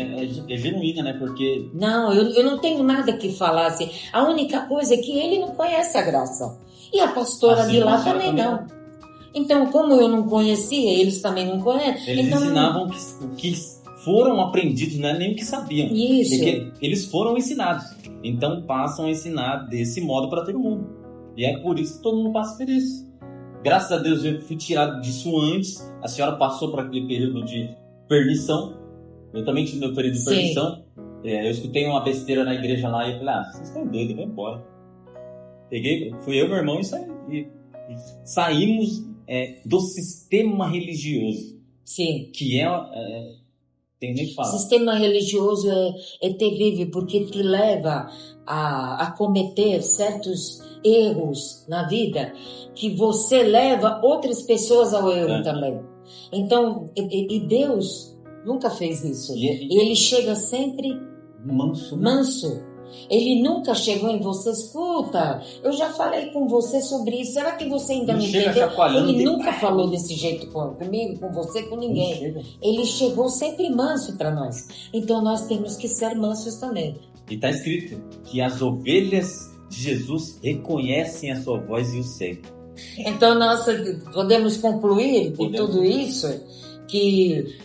É genuína, né? Porque... Não, eu não tenho nada que falar assim. A única coisa é que ele não conhece a graça. E a pastora de lá também não. Então, como eu não conhecia, eles também não conhecem. Eles ensinavam o que foram aprendidos, não é nem o que sabiam. Isso. Porque eles foram ensinados. Então, passam a ensinar desse modo para todo mundo. E é por isso que todo mundo passa por isso. Graças a Deus eu fui tirado disso antes. A senhora passou por aquele período de perdição. Eu também tive meu período de perdição. Eu escutei uma besteira na igreja lá e falei, vocês estão doidos, vai embora. Fui eu e meu irmão e saímos do sistema religioso. Sim. Que tem gente que fala. O sistema religioso é terrível porque te leva a cometer certos erros na vida que você leva outras pessoas ao erro também. Então, e Deus nunca fez isso. Ele chega sempre manso. Ele nunca chegou em você, escuta, eu já falei com você sobre isso, será que você ainda não entendeu? Ele nunca falou desse jeito comigo, com você, com ninguém. Ele chegou sempre manso para nós. Então nós temos que ser mansos também. E está escrito que as ovelhas de Jesus reconhecem a sua voz e o seguem. Então nós podemos concluir de tudo isso que...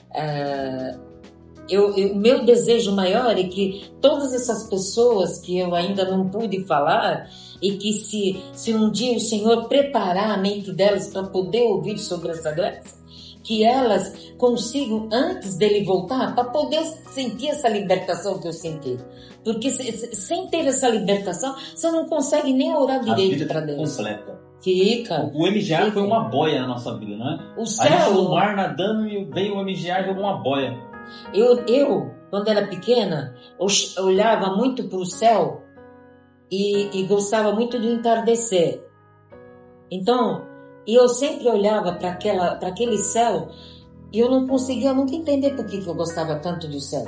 meu desejo maior é que todas essas pessoas que eu ainda não pude falar e que se um dia o Senhor preparar a mente delas para poder ouvir sobre essa graça, que elas consigam, antes dele voltar, para poder sentir essa libertação que eu senti. Porque sem ter essa libertação, você não consegue nem orar direito para Deus. Completa. Fica. O MGA foi uma boia na nossa vida, não é? O céu... A gente no mar nadando e veio o MGA e jogou uma boia. Eu, quando era pequena, eu olhava muito para o céu e gostava muito do entardecer. Então, eu sempre olhava para aquele céu e eu não conseguia nunca entender por que eu gostava tanto do céu.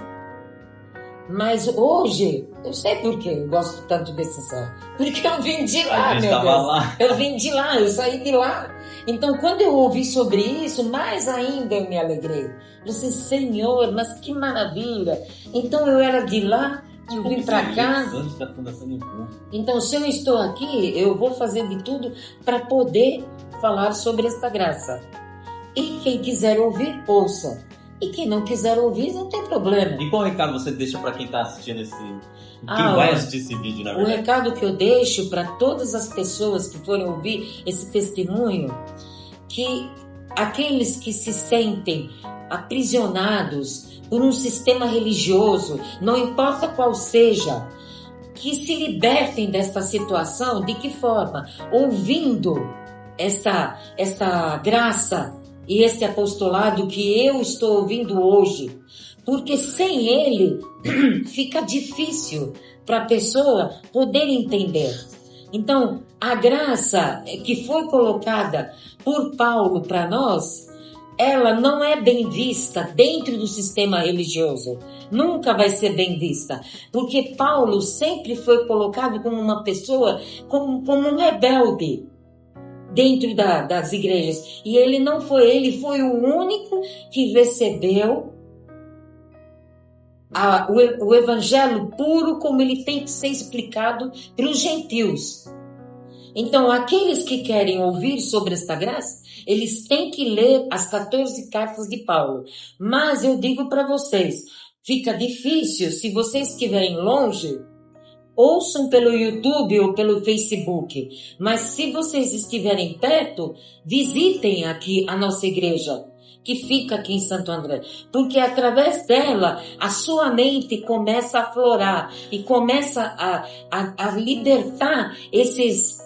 Mas hoje, eu sei por que eu gosto tanto desse céu. Porque eu vim de lá, meu Deus. Lá. Eu vim de lá, eu saí de lá. Então, quando eu ouvi sobre isso, mais ainda eu me alegrei. Eu disse, Senhor, mas que maravilha. Então, eu era de lá, eu vim para cá. Então, se eu estou aqui, eu vou fazer de tudo para poder falar sobre esta graça. E quem quiser ouvir, ouça. E quem não quiser ouvir, não tem problema. E qual recado você deixa para quem está assistindo quem vai assistir esse vídeo, na verdade? O recado que eu deixo para todas as pessoas que forem ouvir esse testemunho, que aqueles que se sentem aprisionados por um sistema religioso, não importa qual seja, que se libertem desta situação. De que forma? Ouvindo esta graça e esse apostolado que eu estou ouvindo hoje, porque sem ele fica difícil para a pessoa poder entender. Então, a graça que foi colocada por Paulo para nós, ela não é bem vista dentro do sistema religioso. Nunca vai ser bem vista, porque Paulo sempre foi colocado como uma pessoa, como um rebelde dentro das igrejas. E ele não foi, ele foi o único que recebeu o evangelho puro como ele tem que ser explicado para os gentios. Então, aqueles que querem ouvir sobre esta graça, eles têm que ler as 14 cartas de Paulo. Mas eu digo para vocês, fica difícil se vocês estiverem longe. Ouçam pelo YouTube ou pelo Facebook, mas se vocês estiverem perto, visitem aqui a nossa igreja, que fica aqui em Santo André, porque através dela a sua mente começa a aflorar e começa a libertar esses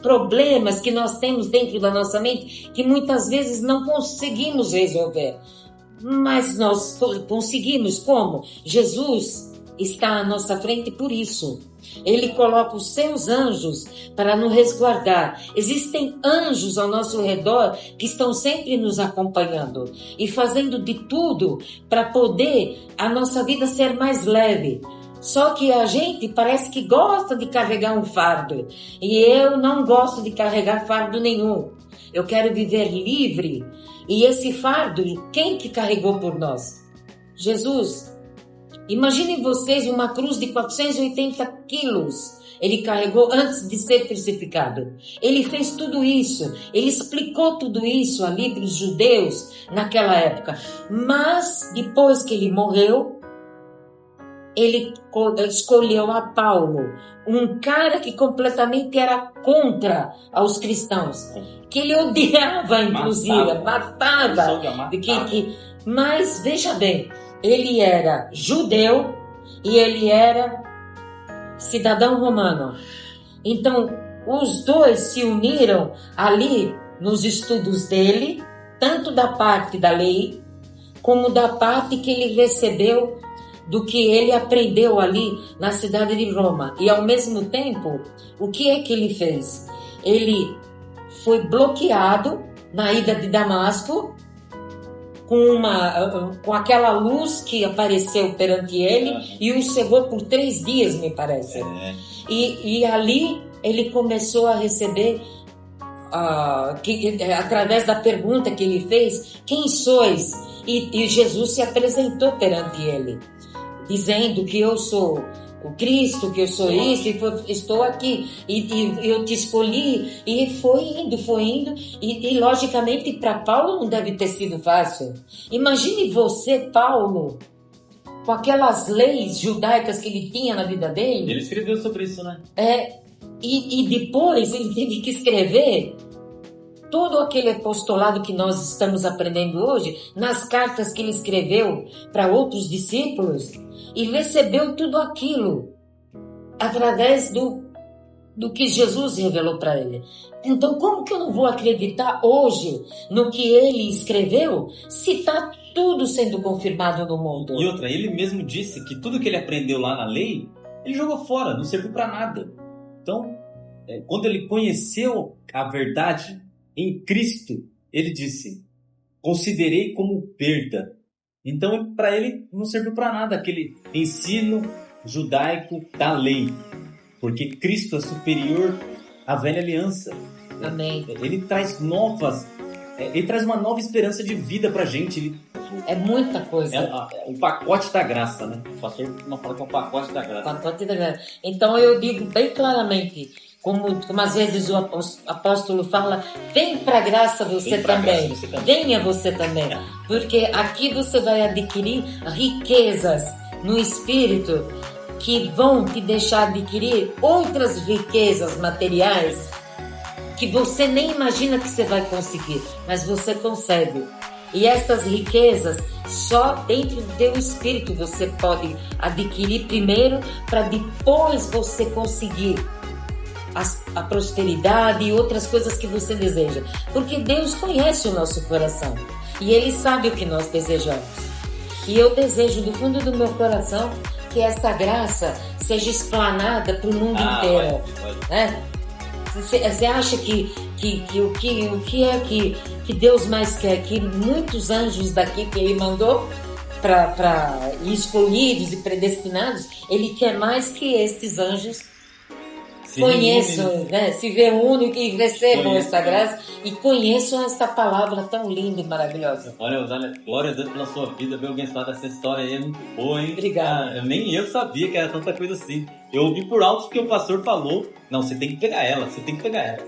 problemas que nós temos dentro da nossa mente, que muitas vezes não conseguimos resolver, mas nós conseguimos como? Jesus está à nossa frente por isso. Ele coloca os seus anjos para nos resguardar. Existem anjos ao nosso redor que estão sempre nos acompanhando e fazendo de tudo para poder a nossa vida ser mais leve. Só que a gente parece que gosta de carregar um fardo. E eu não gosto de carregar fardo nenhum. Eu quero viver livre. E esse fardo, quem que carregou por nós? Jesus. Imaginem vocês uma cruz de 480 quilos. Ele carregou antes de ser crucificado. Ele fez tudo isso. Ele explicou tudo isso ali para os judeus naquela época. Mas, depois que ele morreu, ele escolheu a Paulo, um cara que completamente era contra aos cristãos, que ele odiava, inclusive, matava. Mas, veja bem, ele era judeu e ele era cidadão romano. Então, os dois se uniram ali nos estudos dele, tanto da parte da lei, como da parte que ele recebeu do que ele aprendeu ali na cidade de Roma. E ao mesmo tempo, o que é que ele fez? Ele foi bloqueado na ida de Damasco com aquela luz que apareceu perante ele e o cegou por 3 dias, me parece. E ali ele começou a receber, através da pergunta que ele fez, quem sois? E Jesus se apresentou perante ele, dizendo que eu sou o Cristo, que eu sou isso, e estou aqui, e eu te escolhi, e foi indo, e logicamente para Paulo não deve ter sido fácil. Imagine você, Paulo, com aquelas leis judaicas que ele tinha na vida dele. Ele escreveu sobre isso, né? E depois ele teve que escrever todo aquele apostolado que nós estamos aprendendo hoje, nas cartas que ele escreveu para outros discípulos, e recebeu tudo aquilo através do que Jesus revelou para ele. Então, como que eu não vou acreditar hoje no que ele escreveu, se está tudo sendo confirmado no mundo? E outra, ele mesmo disse que tudo que ele aprendeu lá na lei, ele jogou fora, não serviu para nada. Então, quando ele conheceu a verdade em Cristo, ele disse, considerei como perda. Então, para ele, não serviu para nada aquele ensino judaico da lei. Porque Cristo é superior à velha aliança. Amém. Ele traz uma nova esperança de vida para a gente. É muita coisa. É o pacote da graça, né? O pastor não fala que é o pacote da graça. Pacote da graça. Então, eu digo bem claramente, como às vezes o apóstolo fala, vem para a graça você também. Venha você também. Porque aqui você vai adquirir riquezas no Espírito que vão te deixar adquirir outras riquezas materiais que você nem imagina que você vai conseguir, mas você consegue. E essas riquezas, só dentro do teu Espírito você pode adquirir primeiro, para depois você conseguir a prosperidade e outras coisas que você deseja. Porque Deus conhece o nosso coração e Ele sabe o que nós desejamos. E eu desejo do fundo do meu coração que essa graça seja explanada para o mundo inteiro. Né? Você acha que o que é que Deus mais quer? Que muitos anjos daqui que Ele mandou para escolhidos e predestinados, Ele quer mais que estes anjos conheçam, né? Se reúnem e recebam essa graça e conheçam essa palavra tão linda e maravilhosa. Olha, glória a Deus pela sua vida, bem abençoada. Essa história aí é muito boa, hein? Obrigada. Nem eu sabia que era tanta coisa assim. Eu ouvi por alto que o pastor falou. Não, você tem que pegar ela,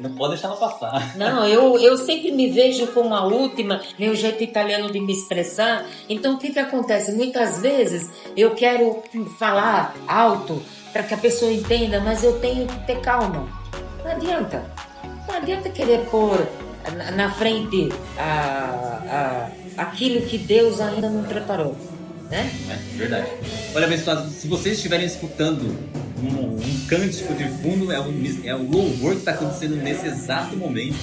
não pode deixar ela passar. Não, eu sempre me vejo como a última, meu jeito italiano de me expressar. Então o que acontece? Muitas vezes eu quero falar alto para que a pessoa entenda, mas eu tenho que ter calma. Não adianta querer pôr na frente aquilo que Deus ainda não preparou, né? É verdade. Olha, abençoados, se vocês estiverem escutando um cântico de fundo, é o louvor que está acontecendo nesse exato momento.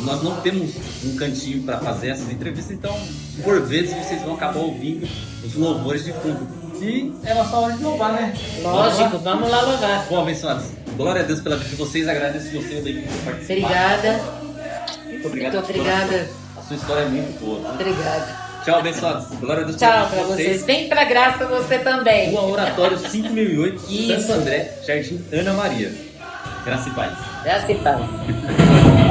Nós não temos um cantinho para fazer essas entrevistas, então por vezes vocês vão acabar ouvindo os louvores de fundo. E é nossa hora de louvar, né? Lógico, vamos lá louvar. Bom, abençoados, glória a Deus pela vida de vocês, agradeço vocês aí por participar. Obrigada. Muito obrigado. Muito obrigada. A sua história é muito boa. Obrigada. Tchau, abençoados. Glória a Deus. Tchau pra vocês. Vem pra graça você também. Rua Oratório 5008, Santo André, Jardim Ana Maria. Graça e paz. Graça e paz.